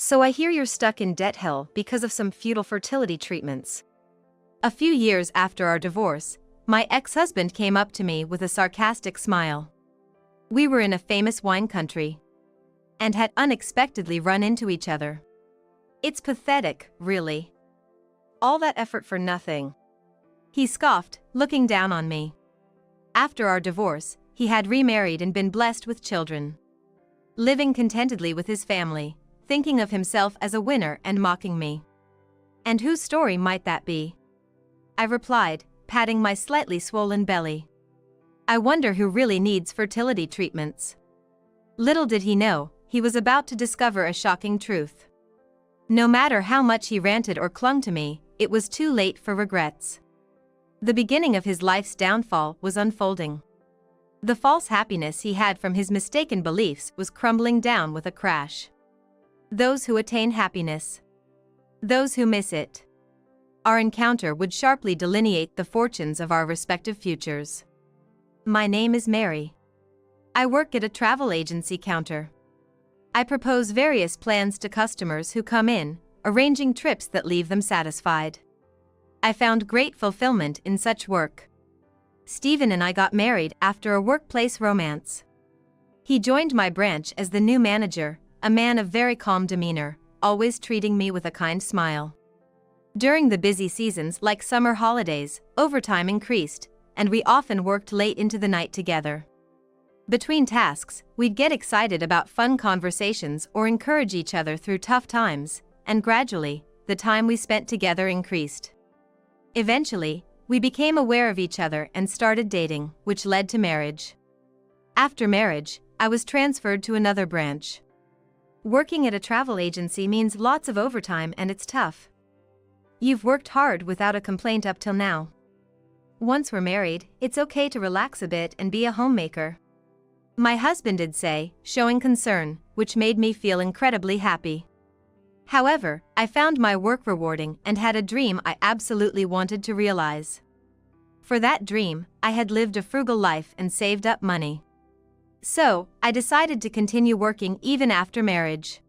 So I hear you're stuck in debt hell because of some futile fertility treatments. A few years after our divorce, my ex-husband came up to me with a sarcastic smile. We were in a famous wine country and had unexpectedly run into each other. It's pathetic, really. All that effort for nothing. He scoffed, looking down on me. After our divorce, he had remarried and been blessed with children. Living contentedly with his family, thinking of himself as a winner and mocking me. And whose story might that be? I replied, patting my slightly swollen belly. I wonder who really needs fertility treatments. Little did he know, he was about to discover a shocking truth. No matter how much he ranted or clung to me, it was too late for regrets. The beginning of his life's downfall was unfolding. The false happiness he had from his mistaken beliefs was crumbling down with a crash. Those who attain happiness. Those who miss it. Our encounter would sharply delineate the fortunes of our respective futures. My name is Mary. I work at a travel agency counter. I propose various plans to customers who come in, arranging trips that leave them satisfied. I found great fulfillment in such work. Stephen and I got married after a workplace romance. He joined my branch as the new manager, a man of very calm demeanor, always treating me with a kind smile. During the busy seasons like summer holidays, overtime increased, and we often worked late into the night together. Between tasks, we'd get excited about fun conversations or encourage each other through tough times, and gradually, the time we spent together increased. Eventually, we became aware of each other and started dating, which led to marriage. After marriage, I was transferred to another branch. Working at a travel agency means lots of overtime and it's tough. You've worked hard without a complaint up till now. Once we're married, it's okay to relax a bit and be a homemaker. My husband did say, showing concern, which made me feel incredibly happy. However, I found my work rewarding and had a dream I absolutely wanted to realize. For that dream, I had lived a frugal life and saved up money. So, I decided to continue working even after marriage.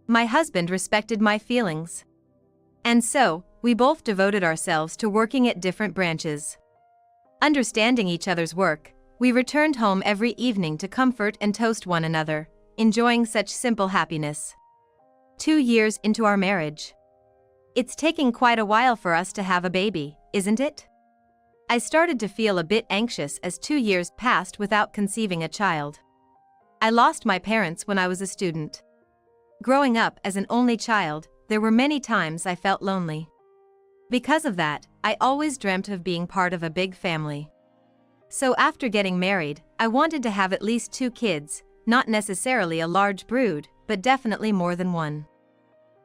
My husband respected my feelings. And so, we both devoted ourselves to working at different branches. Understanding each other's work, we returned home every evening to comfort and toast one another, enjoying such simple happiness. 2 years into our marriage. It's taking quite a while for us to have a baby, isn't it? I started to feel a bit anxious as 2 years passed without conceiving a child. I lost my parents when I was a student. Growing up as an only child, there were many times I felt lonely. Because of that, I always dreamt of being part of a big family. So after getting married, I wanted to have at least 2 kids, not necessarily a large brood, but definitely more than one.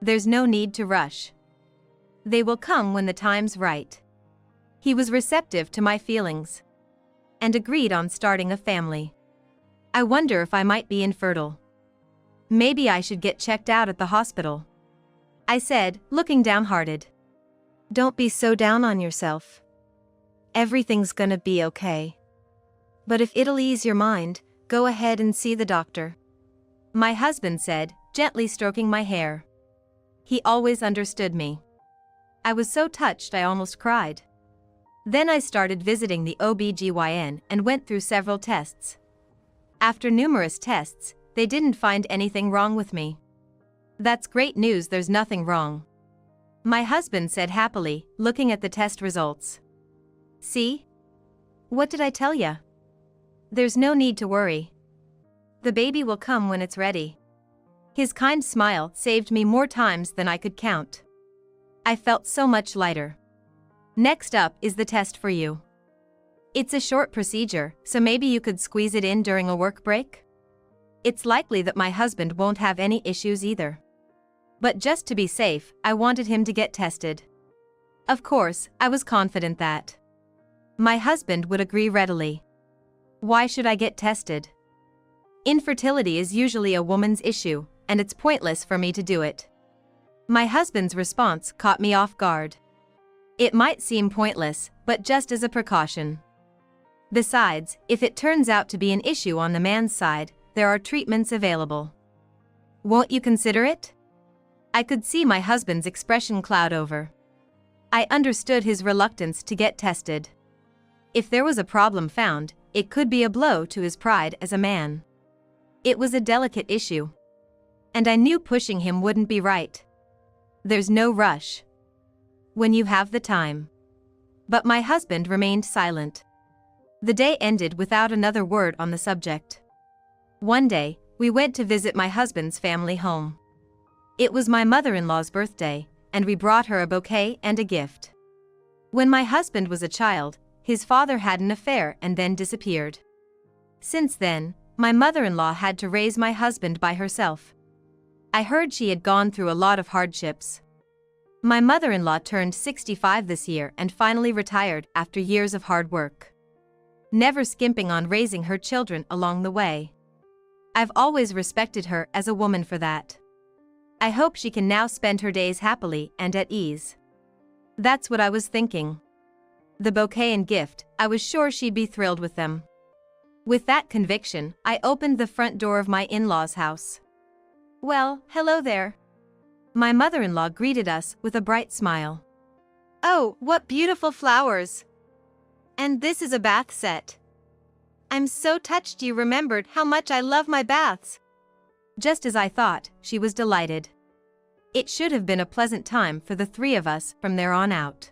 There's no need to rush. They will come when the time's right. He was receptive to my feelings and agreed on starting a family. I wonder if I might be infertile. Maybe I should get checked out at the hospital, I said, looking downhearted. Don't be so down on yourself. Everything's gonna be okay. But if it'll ease your mind, go ahead and see the doctor, my husband said, gently stroking my hair. He always understood me. I was so touched I almost cried. Then I started visiting the OB/GYN and went through several tests. After numerous tests, they didn't find anything wrong with me. That's great news, there's nothing wrong, my husband said happily, looking at the test results. See? What did I tell ya? There's no need to worry. The baby will come when it's ready. His kind smile saved me more times than I could count. I felt so much lighter. Next up is the test for you. It's a short procedure, so maybe you could squeeze it in during a work break? It's likely that my husband won't have any issues either. But just to be safe, I wanted him to get tested. Of course, I was confident that my husband would agree readily. Why should I get tested? Infertility is usually a woman's issue, and it's pointless for me to do it. My husband's response caught me off guard. It might seem pointless, but just as a precaution. Besides, if it turns out to be an issue on the man's side, there are treatments available. Won't you consider it? I could see my husband's expression cloud over. I understood his reluctance to get tested. If there was a problem found, it could be a blow to his pride as a man. It was a delicate issue. And I knew pushing him wouldn't be right. There's no rush. When you have the time. But my husband remained silent. The day ended without another word on the subject. One day, we went to visit my husband's family home. It was my mother-in-law's birthday, and we brought her a bouquet and a gift. When my husband was a child, his father had an affair and then disappeared. Since then, my mother-in-law had to raise my husband by herself. I heard she had gone through a lot of hardships. My mother-in-law turned 65 this year and finally retired after years of hard work. Never skimping on raising her children along the way. I've always respected her as a woman for that. I hope she can now spend her days happily and at ease. That's what I was thinking. The bouquet and gift, I was sure she'd be thrilled with them. With that conviction, I opened the front door of my in-laws' house. Well, hello there. My mother-in-law greeted us with a bright smile. Oh, what beautiful flowers! And this is a bath set. I'm so touched you remembered how much I love my baths. Just as I thought, she was delighted. It should have been a pleasant time for the three of us from there on out.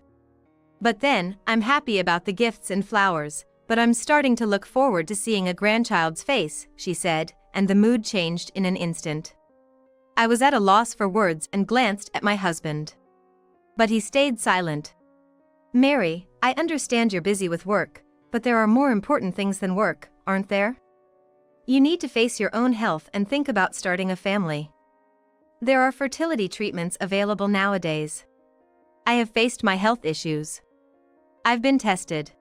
But then, I'm happy about the gifts and flowers, but I'm starting to look forward to seeing a grandchild's face, she said, and the mood changed in an instant. I was at a loss for words and glanced at my husband. But he stayed silent. Mary, I understand you're busy with work, but there are more important things than work, aren't there? You need to face your own health and think about starting a family. There are fertility treatments available nowadays. I have faced my health issues. I've been tested.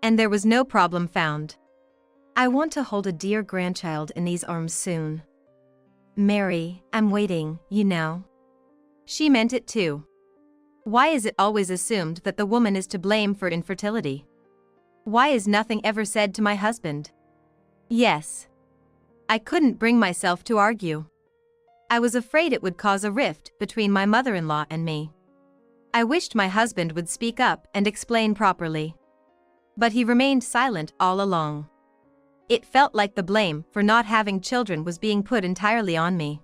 And there was no problem found. I want to hold a dear grandchild in these arms soon. Mary, I'm waiting, you know. She meant it too. Why is it always assumed that the woman is to blame for infertility? Why is nothing ever said to my husband? Yes. I couldn't bring myself to argue. I was afraid it would cause a rift between my mother-in-law and me. I wished my husband would speak up and explain properly. But he remained silent all along. It felt like the blame for not having children was being put entirely on me.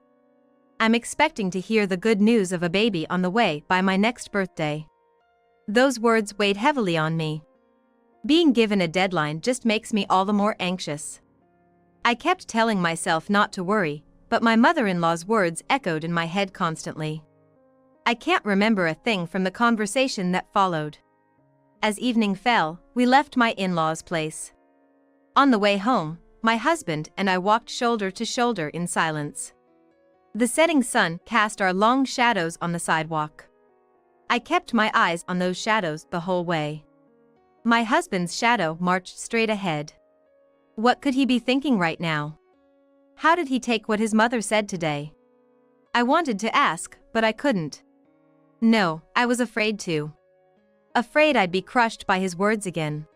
I'm expecting to hear the good news of a baby on the way by my next birthday. Those words weighed heavily on me. Being given a deadline just makes me all the more anxious. I kept telling myself not to worry, but my mother-in-law's words echoed in my head constantly. I can't remember a thing from the conversation that followed. As evening fell, we left my in-laws' place. On the way home, my husband and I walked shoulder to shoulder in silence. The setting sun cast our long shadows on the sidewalk. I kept my eyes on those shadows the whole way. My husband's shadow marched straight ahead. What could he be thinking right now? How did he take what his mother said today? I wanted to ask, but I couldn't. No, I was afraid to. Afraid I'd be crushed by his words again.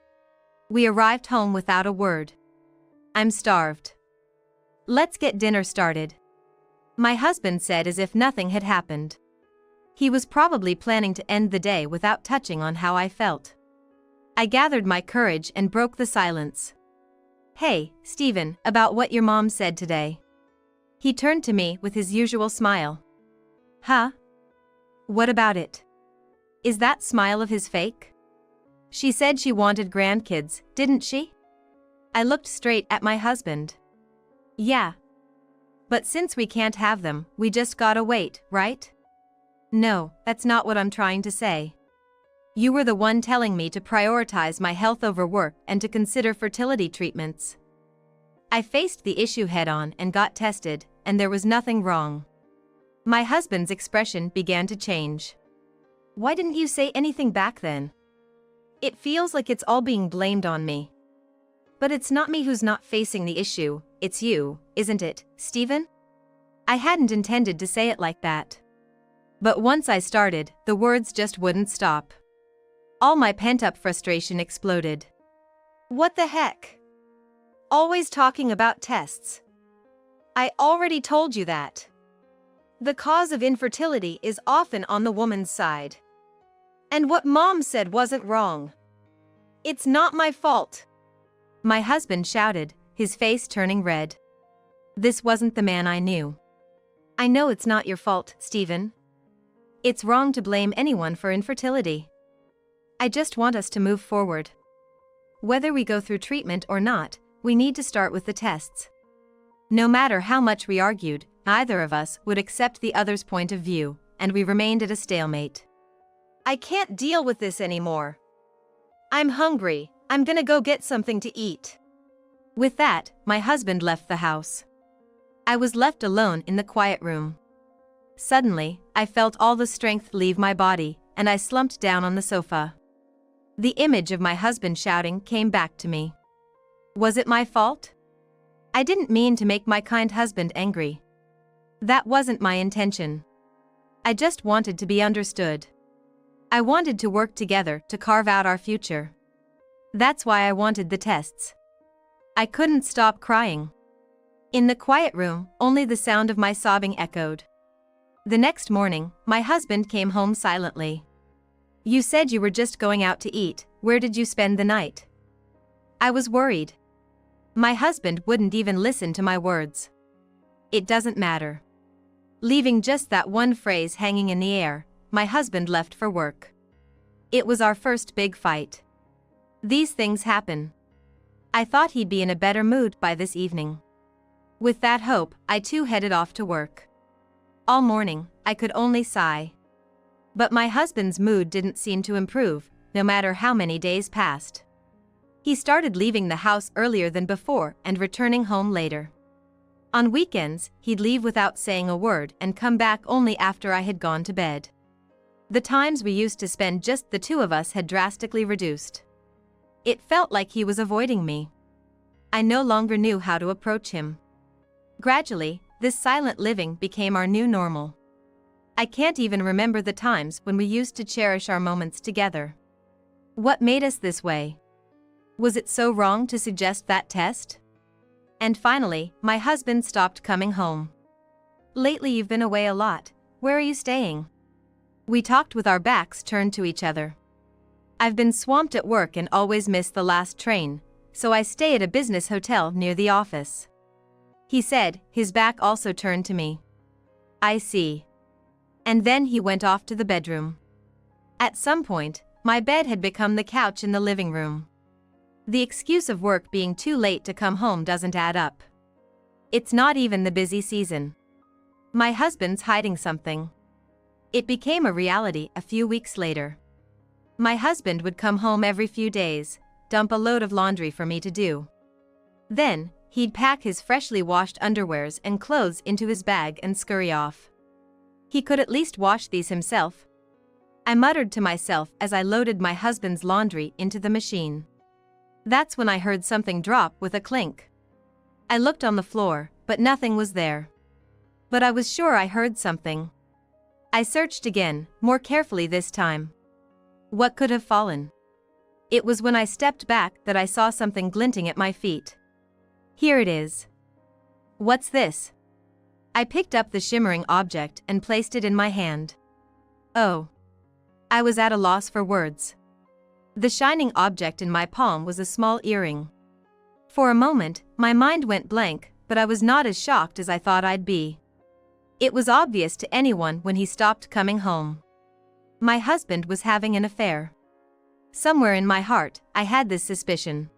We arrived home without a word. I'm starved. Let's get dinner started. My husband said as if nothing had happened. He was probably planning to end the day without touching on how I felt. I gathered my courage and broke the silence. Hey, Stephen, about what your mom said today. He turned to me with his usual smile. Huh? What about it? Is that smile of his fake? She said she wanted grandkids, didn't she? I looked straight at my husband. Yeah. But since we can't have them, we just gotta wait, right? No, that's not what I'm trying to say. You were the one telling me to prioritize my health over work and to consider fertility treatments. I faced the issue head-on and got tested, and there was nothing wrong. My husband's expression began to change. Why didn't you say anything back then? It feels like it's all being blamed on me. But it's not me who's not facing the issue, it's you, isn't it, Stephen? I hadn't intended to say it like that. But once I started, the words just wouldn't stop. All my pent-up frustration exploded. What the heck? Always talking about tests. I already told you that. The cause of infertility is often on the woman's side. And what Mom said wasn't wrong. It's not my fault. My husband shouted, his face turning red. This wasn't the man I knew. I know it's not your fault, Stephen. It's wrong to blame anyone for infertility. I just want us to move forward. Whether we go through treatment or not, we need to start with the tests. No matter how much we argued, neither of us would accept the other's point of view, and we remained at a stalemate. I can't deal with this anymore. I'm hungry. I'm gonna go get something to eat. With that, my husband left the house. I was left alone in the quiet room. Suddenly, I felt all the strength leave my body, and I slumped down on the sofa. The image of my husband shouting came back to me. Was it my fault? I didn't mean to make my kind husband angry. That wasn't my intention. I just wanted to be understood. I wanted to work together to carve out our future. That's why I wanted the tests. I couldn't stop crying. In the quiet room, only the sound of my sobbing echoed. The next morning, my husband came home silently. You said you were just going out to eat. Where did you spend the night? I was worried. My husband wouldn't even listen to my words. It doesn't matter. Leaving just that one phrase hanging in the air, my husband left for work. It was our first big fight. These things happen. I thought he'd be in a better mood by this evening. With that hope, I too headed off to work. All morning, I could only sigh. But my husband's mood didn't seem to improve, no matter how many days passed. He started leaving the house earlier than before and returning home later. On weekends, he'd leave without saying a word and come back only after I had gone to bed. The times we used to spend just the two of us had drastically reduced. It felt like he was avoiding me. I no longer knew how to approach him. Gradually, this silent living became our new normal. I can't even remember the times when we used to cherish our moments together. What made us this way? Was it so wrong to suggest that test? And finally, my husband stopped coming home. Lately you've been away a lot. Where are you staying? We talked with our backs turned to each other. I've been swamped at work and always miss the last train, so I stay at a business hotel near the office. He said, his back also turned to me. I see. And then he went off to the bedroom. At some point, my bed had become the couch in the living room. The excuse of work being too late to come home doesn't add up. It's not even the busy season. My husband's hiding something. It became a reality a few weeks later. My husband would come home every few days, dump a load of laundry for me to do. Then, he'd pack his freshly washed underwears and clothes into his bag and scurry off. He could at least wash these himself. I muttered to myself as I loaded my husband's laundry into the machine. That's when I heard something drop with a clink. I looked on the floor, but nothing was there. But I was sure I heard something. I searched again, more carefully this time. What could have fallen? It was when I stepped back that I saw something glinting at my feet. Here it is. What's this? I picked up the shimmering object and placed it in my hand. Oh. I was at a loss for words. The shining object in my palm was a small earring. For a moment, my mind went blank, but I was not as shocked as I thought I'd be. It was obvious to anyone when he stopped coming home. My husband was having an affair. Somewhere in my heart, I had this suspicion.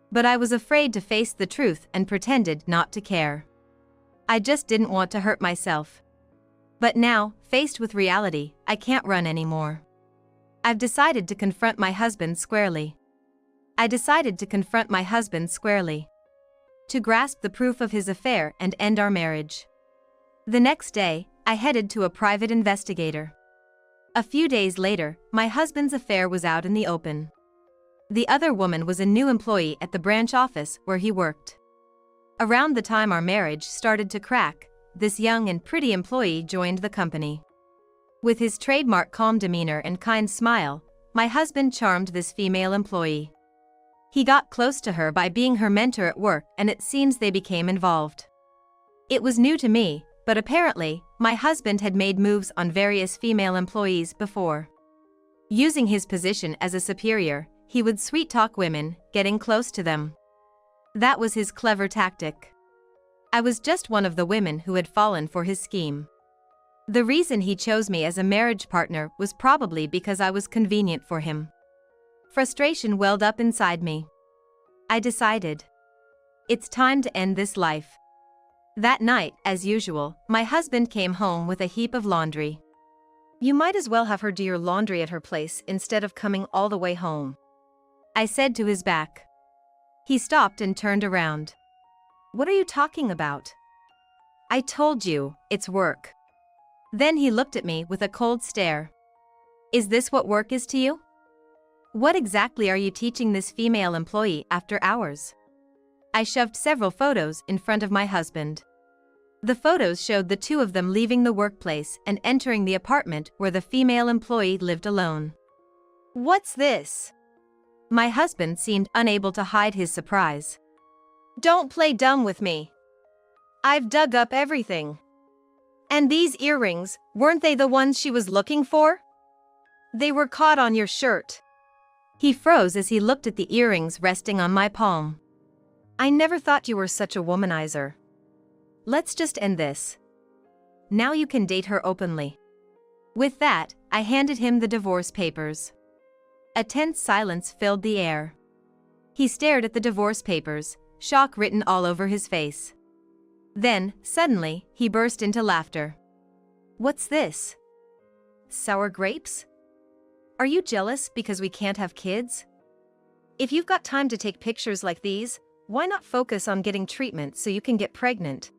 But I was afraid to face the truth and pretended not to care. I just didn't want to hurt myself. But now, faced with reality, I can't run anymore. I've decided to confront my husband squarely. I decided to confront my husband squarely. To grasp the proof of his affair and end our marriage. The next day, I headed to a private investigator. A few days later, my husband's affair was out in the open. The other woman was a new employee at the branch office where he worked. Around the time our marriage started to crack, this young and pretty employee joined the company. With his trademark calm demeanor and kind smile, my husband charmed this female employee. He got close to her by being her mentor at work, and it seems they became involved. It was new to me, But apparently, my husband had made moves on various female employees before. Using his position as a superior, he would sweet-talk women, getting close to them. That was his clever tactic. I was just one of the women who had fallen for his scheme. The reason he chose me as a marriage partner was probably because I was convenient for him. Frustration welled up inside me. I decided, it's time to end this life. That night, as usual, my husband came home with a heap of laundry. "You might as well have her do your laundry at her place instead of coming all the way home," I said to his back. He stopped and turned around. "What are you talking about?" "I told you, it's work." Then he looked at me with a cold stare. "Is this what work is to you? What exactly are you teaching this female employee after hours?" I shoved several photos in front of my husband. The photos showed the two of them leaving the workplace and entering the apartment where the female employee lived alone. "What's this?" My husband seemed unable to hide his surprise. "Don't play dumb with me. I've dug up everything. And these earrings, weren't they the ones she was looking for? They were caught on your shirt." He froze as he looked at the earrings resting on my palm. "I never thought you were such a womanizer. Let's just end this. Now you can date her openly." With that, I handed him the divorce papers. A tense silence filled the air. He stared at the divorce papers, shock written all over his face. Then, suddenly, he burst into laughter. "What's this? Sour grapes? Are you jealous because we can't have kids? If you've got time to take pictures like these, why not focus on getting treatment so you can get pregnant?"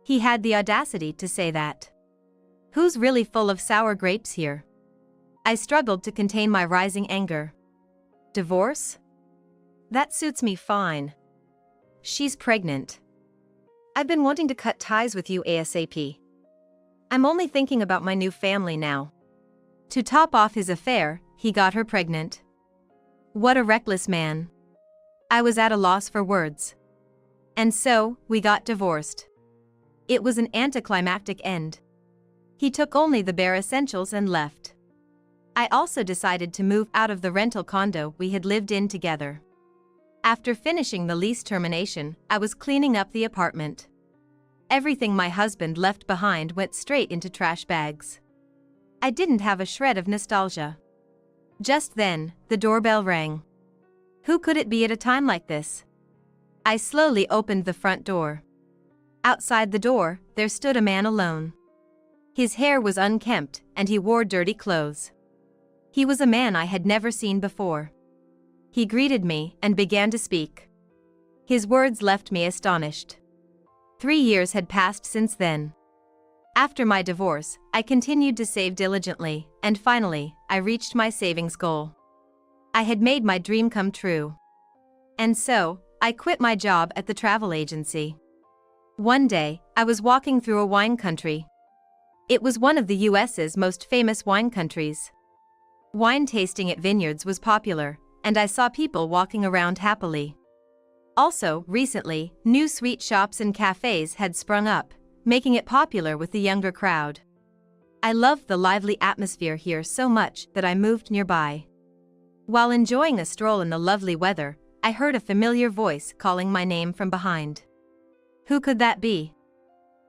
He had the audacity to say that. Who's really full of sour grapes here? I struggled to contain my rising anger. "Divorce? That suits me fine. She's pregnant. I've been wanting to cut ties with you ASAP. I'm only thinking about my new family now." To top off his affair, he got her pregnant. What a reckless man. I was at a loss for words. And so, we got divorced. It was an anticlimactic end. He took only the bare essentials and left. I also decided to move out of the rental condo we had lived in together. After finishing the lease termination, I was cleaning up the apartment. Everything my husband left behind went straight into trash bags. I didn't have a shred of nostalgia. Just then, the doorbell rang. Who could it be at a time like this? I slowly opened the front door. Outside the door, there stood a man alone. His hair was unkempt, and he wore dirty clothes. He was a man I had never seen before. He greeted me and began to speak. His words left me astonished. 3 years had passed since then. After my divorce, I continued to save diligently, and finally, I reached my savings goal. I had made my dream come true. And so, I quit my job at the travel agency. One day, I was walking through a wine country. It was one of the US's most famous wine countries. Wine tasting at vineyards was popular, and I saw people walking around happily. Also, recently, new sweet shops and cafes had sprung up, making it popular with the younger crowd. I loved the lively atmosphere here so much that I moved nearby. While enjoying a stroll in the lovely weather, I heard a familiar voice calling my name from behind. Who could that be?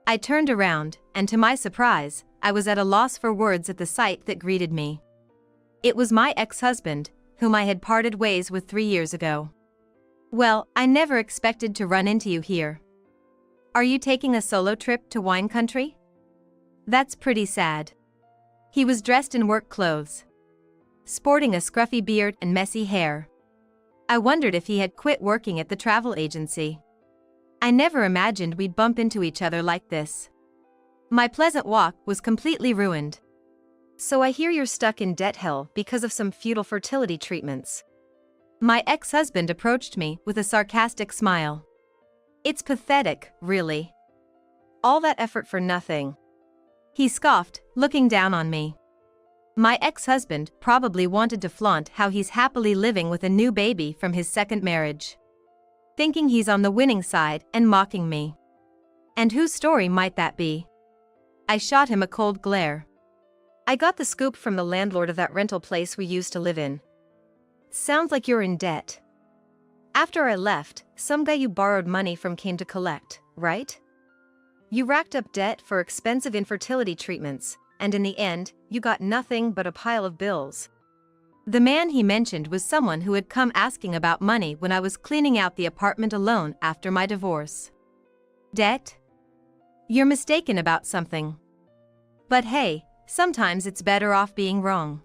I turned around, and to my surprise, I was at a loss for words at the sight that greeted me. It was my ex-husband, whom I had parted ways with 3 years ago. "Well, I never expected to run into you here. Are you taking a solo trip to wine country? That's pretty sad." He was dressed in work clothes, sporting a scruffy beard and messy hair. I wondered if he had quit working at the travel agency. I never imagined we'd bump into each other like this. My pleasant walk was completely ruined. "So I hear you're stuck in debt hell because of some futile fertility treatments." My ex-husband approached me with a sarcastic smile. "It's pathetic, really. All that effort for nothing." He scoffed, looking down on me. My ex-husband probably wanted to flaunt how he's happily living with a new baby from his second marriage. Thinking he's on the winning side and mocking me. And whose story might that be? I shot him a cold glare. I got the scoop from the landlord of that rental place we used to live in. Sounds like you're in debt. After I left, some guy you borrowed money from came to collect, right? You racked up debt for expensive infertility treatments, and in the end, you got nothing but a pile of bills. The man he mentioned was someone who had come asking about money when I was cleaning out the apartment alone after my divorce. Debt? You're mistaken about something. But hey, sometimes it's better off being wrong.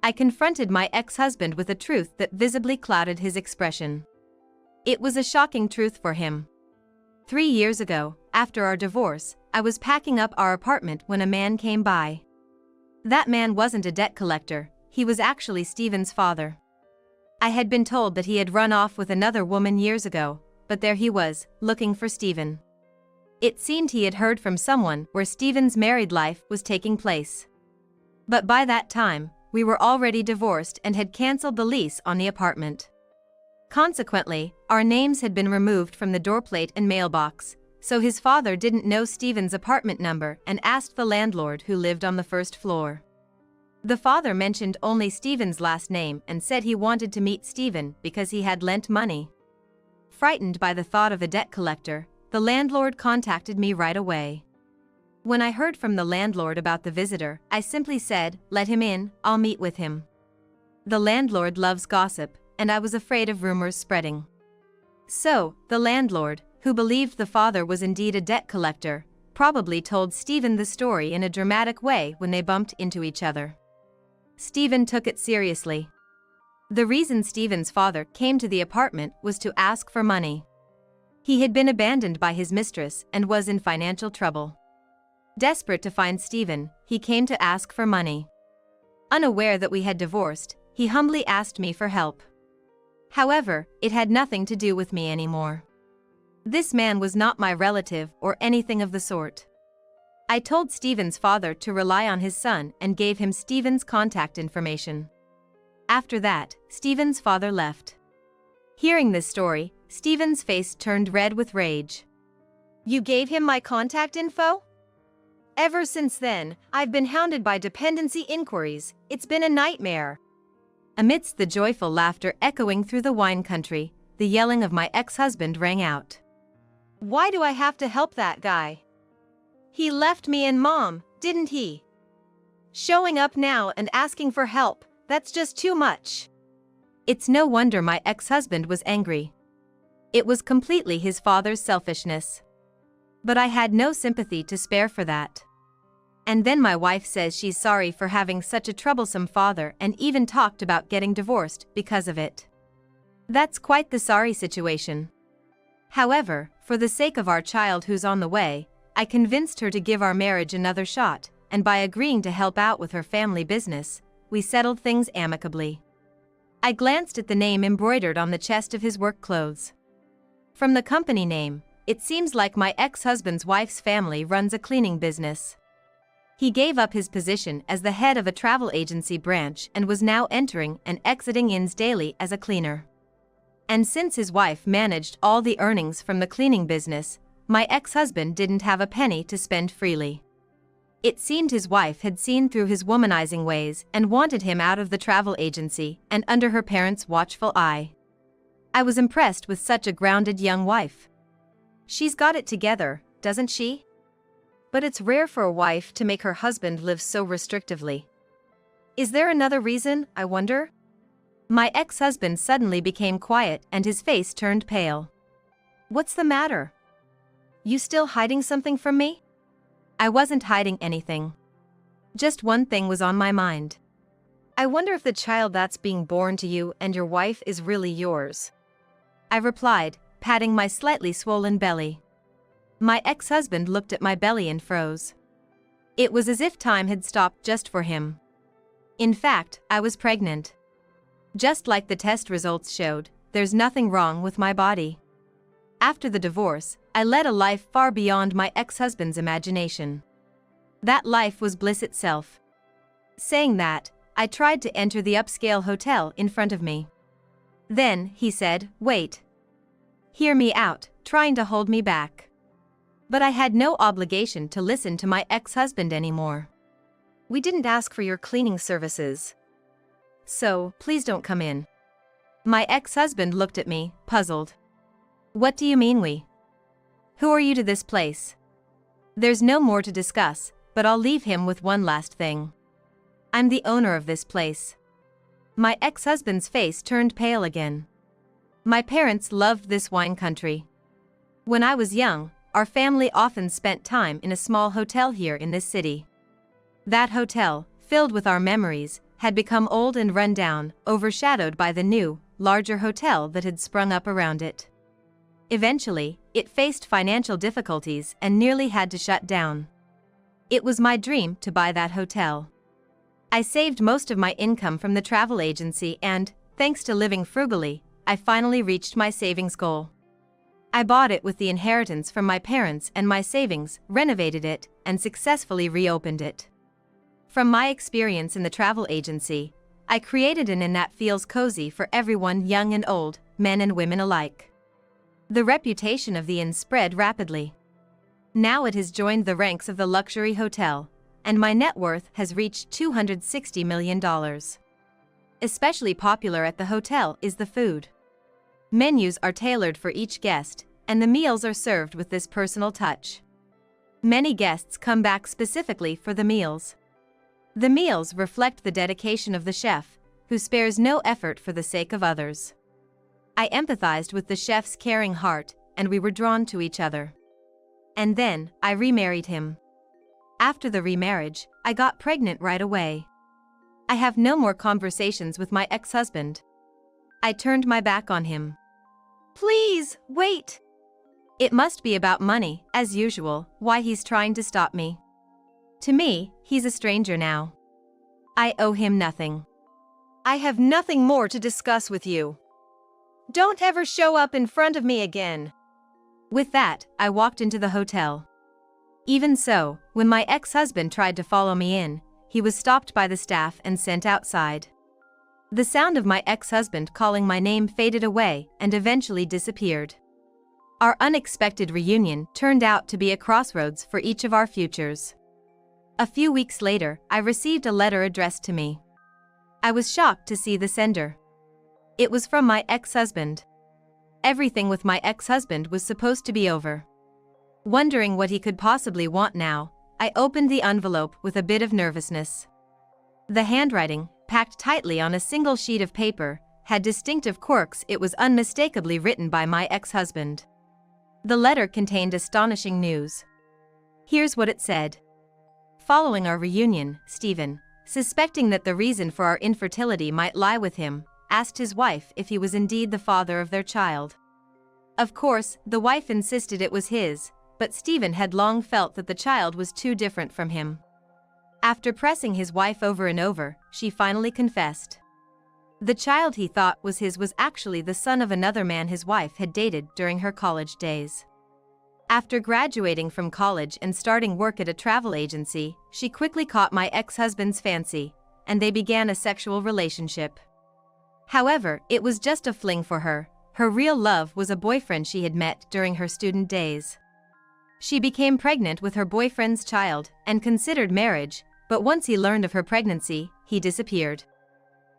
I confronted my ex-husband with a truth that visibly clouded his expression. It was a shocking truth for him. 3 years ago, after our divorce, I was packing up our apartment when a man came by. That man wasn't a debt collector, he was actually Stephen's father. I had been told that he had run off with another woman years ago, but there he was, looking for Stephen. It seemed he had heard from someone where Stephen's married life was taking place. But by that time, we were already divorced and had cancelled the lease on the apartment. Consequently, our names had been removed from the doorplate and mailbox, so his father didn't know Stephen's apartment number and asked the landlord who lived on the first floor. The father mentioned only Stephen's last name and said he wanted to meet Stephen because he had lent money. Frightened by the thought of a debt collector, the landlord contacted me right away. When I heard from the landlord about the visitor, I simply said, "Let him in, I'll meet with him." The landlord loves gossip, and I was afraid of rumors spreading. So, the landlord, who believed the father was indeed a debt collector, probably told Stephen the story in a dramatic way when they bumped into each other. Stephen took it seriously. The reason Stephen's father came to the apartment was to ask for money. He had been abandoned by his mistress and was in financial trouble. Desperate to find Stephen, he came to ask for money. Unaware that we had divorced, he humbly asked me for help. However, it had nothing to do with me anymore. This man was not my relative or anything of the sort. I told Stephen's father to rely on his son and gave him Stephen's contact information. After that, Stephen's father left. Hearing this story, Stephen's face turned red with rage. "You gave him my contact info?" "Ever since then, I've been hounded by dependency inquiries. It's been a nightmare." Amidst the joyful laughter echoing through the wine country, the yelling of my ex-husband rang out. "Why do I have to help that guy? He left me and Mom, didn't he? Showing up now and asking for help, that's just too much." It's no wonder my ex-husband was angry. It was completely his father's selfishness. But I had no sympathy to spare for that. And then my wife says she's sorry for having such a troublesome father and even talked about getting divorced because of it. That's quite the sorry situation. However, for the sake of our child who's on the way, I convinced her to give our marriage another shot, and by agreeing to help out with her family business, we settled things amicably. I glanced at the name embroidered on the chest of his work clothes. From the company name, it seems like my ex-husband's wife's family runs a cleaning business. He gave up his position as the head of a travel agency branch and was now entering and exiting inns daily as a cleaner. And since his wife managed all the earnings from the cleaning business, my ex-husband didn't have a penny to spend freely. It seemed his wife had seen through his womanizing ways and wanted him out of the travel agency and under her parents' watchful eye. I was impressed with such a grounded young wife. She's got it together, doesn't she? But it's rare for a wife to make her husband live so restrictively. Is there another reason, I wonder? My ex-husband suddenly became quiet and his face turned pale. "What's the matter? You still hiding something from me?" I wasn't hiding anything. Just one thing was on my mind. I wonder if the child that's being born to you and your wife is really yours. I replied, patting my slightly swollen belly. My ex-husband looked at my belly and froze. It was as if time had stopped just for him. In fact, I was pregnant. Just like the test results showed, there's nothing wrong with my body. After the divorce, I led a life far beyond my ex-husband's imagination. That life was bliss itself. Saying that, I tried to enter the upscale hotel in front of me. Then, he said, "Wait. Hear me out," trying to hold me back. But I had no obligation to listen to my ex-husband anymore. We didn't ask for your cleaning services. So, please don't come in. My ex-husband looked at me, puzzled. What do you mean we? Who are you to this place? There's no more to discuss, but I'll leave him with one last thing. I'm the owner of this place. My ex-husband's face turned pale again. My parents loved this wine country. When I was young, our family often spent time in a small hotel here in this city. That hotel, filled with our memories, had become old and run down, overshadowed by the new, larger hotel that had sprung up around it. Eventually, it faced financial difficulties and nearly had to shut down. It was my dream to buy that hotel. I saved most of my income from the travel agency and, thanks to living frugally, I finally reached my savings goal. I bought it with the inheritance from my parents and my savings, renovated it, and successfully reopened it. From my experience in the travel agency, I created an inn that feels cozy for everyone, young and old, men and women alike. The reputation of the inn spread rapidly. Now it has joined the ranks of the luxury hotel, and my net worth has reached $260 million. Especially popular at the hotel is the food. Menus are tailored for each guest, and the meals are served with this personal touch. Many guests come back specifically for the meals. The meals reflect the dedication of the chef, who spares no effort for the sake of others. I empathized with the chef's caring heart, and we were drawn to each other. And then, I remarried him. After the remarriage, I got pregnant right away. I have no more conversations with my ex-husband. I turned my back on him. Please, wait! It must be about money, as usual, why he's trying to stop me. To me, he's a stranger now. I owe him nothing. I have nothing more to discuss with you. Don't ever show up in front of me again. With that, I walked into the hotel. Even so, when my ex-husband tried to follow me in, he was stopped by the staff and sent outside. The sound of my ex-husband calling my name faded away and eventually disappeared. Our unexpected reunion turned out to be a crossroads for each of our futures. A few weeks later, I received a letter addressed to me. I was shocked to see the sender. It was from my ex-husband. Everything with my ex-husband was supposed to be over. Wondering what he could possibly want now, I opened the envelope with a bit of nervousness. The handwriting, packed tightly on a single sheet of paper, had distinctive quirks. It was unmistakably written by my ex-husband. The letter contained astonishing news. Here's what it said. Following our reunion, Stephen, suspecting that the reason for our infertility might lie with him, asked his wife if he was indeed the father of their child. Of course, the wife insisted it was his, but Stephen had long felt that the child was too different from him. After pressing his wife over and over, she finally confessed. The child he thought was his was actually the son of another man his wife had dated during her college days. After graduating from college and starting work at a travel agency, she quickly caught my ex-husband's fancy, and they began a sexual relationship. However, it was just a fling for her. Her real love was a boyfriend she had met during her student days. She became pregnant with her boyfriend's child and considered marriage, but once he learned of her pregnancy, he disappeared.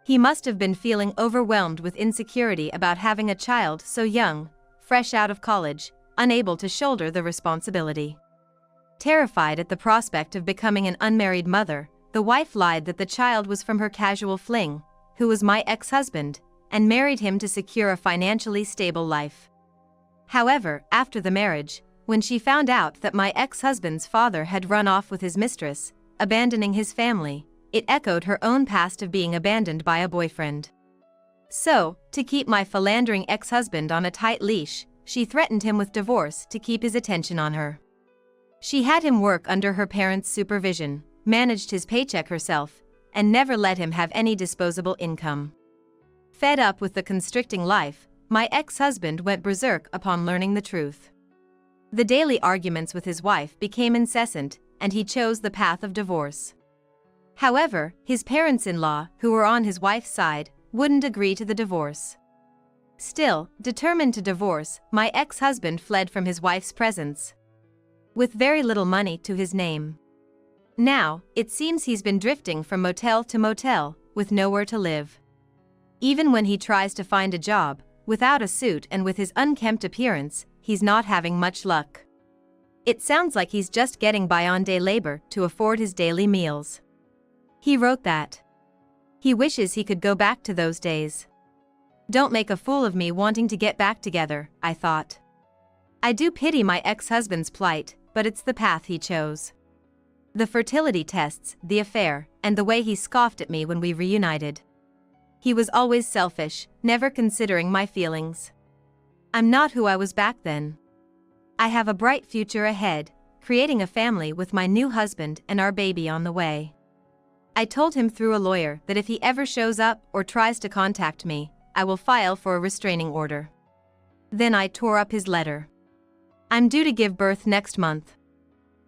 He must have been feeling overwhelmed with insecurity about having a child so young, fresh out of college, unable to shoulder the responsibility. Terrified at the prospect of becoming an unmarried mother, the wife lied that the child was from her casual fling, who was my ex-husband, and married him to secure a financially stable life. However, after the marriage, when she found out that my ex-husband's father had run off with his mistress, abandoning his family, it echoed her own past of being abandoned by a boyfriend. So, to keep my philandering ex-husband on a tight leash, she threatened him with divorce to keep his attention on her. She had him work under her parents' supervision, managed his paycheck herself, and never let him have any disposable income. Fed up with the constricting life, my ex-husband went berserk upon learning the truth. The daily arguments with his wife became incessant, and he chose the path of divorce. However, his parents-in-law, who were on his wife's side, wouldn't agree to the divorce. Still, determined to divorce, my ex-husband fled from his wife's presence. with very little money to his name. Now, it seems he's been drifting from motel to motel, with nowhere to live. Even when he tries to find a job, without a suit and with his unkempt appearance, he's not having much luck. It sounds like he's just getting by on day labor to afford his daily meals. He wrote that he wishes he could go back to those days. Don't make a fool of me wanting to get back together, I thought. I do pity my ex-husband's plight, but it's the path he chose. The fertility tests, the affair, and the way he scoffed at me when we reunited. He was always selfish, never considering my feelings. I'm not who I was back then. I have a bright future ahead, creating a family with my new husband and our baby on the way. I told him through a lawyer that if he ever shows up or tries to contact me, I will file for a restraining order. Then I tore up his letter. I'm due to give birth next month.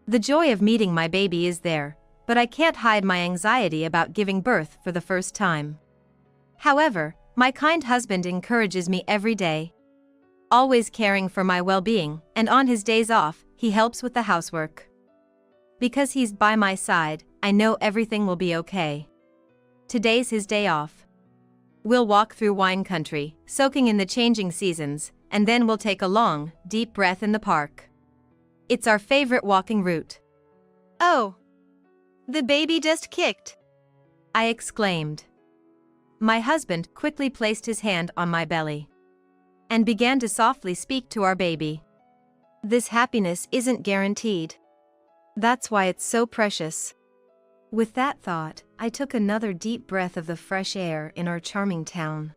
The joy of meeting my baby is there, but I can't hide my anxiety about giving birth for the first time. However, my kind husband encourages me every day, always caring for my well-being, and on his days off, he helps with the housework. Because he's by my side, I know everything will be okay. Today's his day off. We'll walk through wine country, soaking in the changing seasons, and then we'll take a long, deep breath in the park. It's our favorite walking route. Oh! The baby just kicked! I exclaimed. My husband quickly placed his hand on my belly and began to softly speak to our baby. This happiness isn't guaranteed. That's why it's so precious. With that thought, I took another deep breath of the fresh air in our charming town.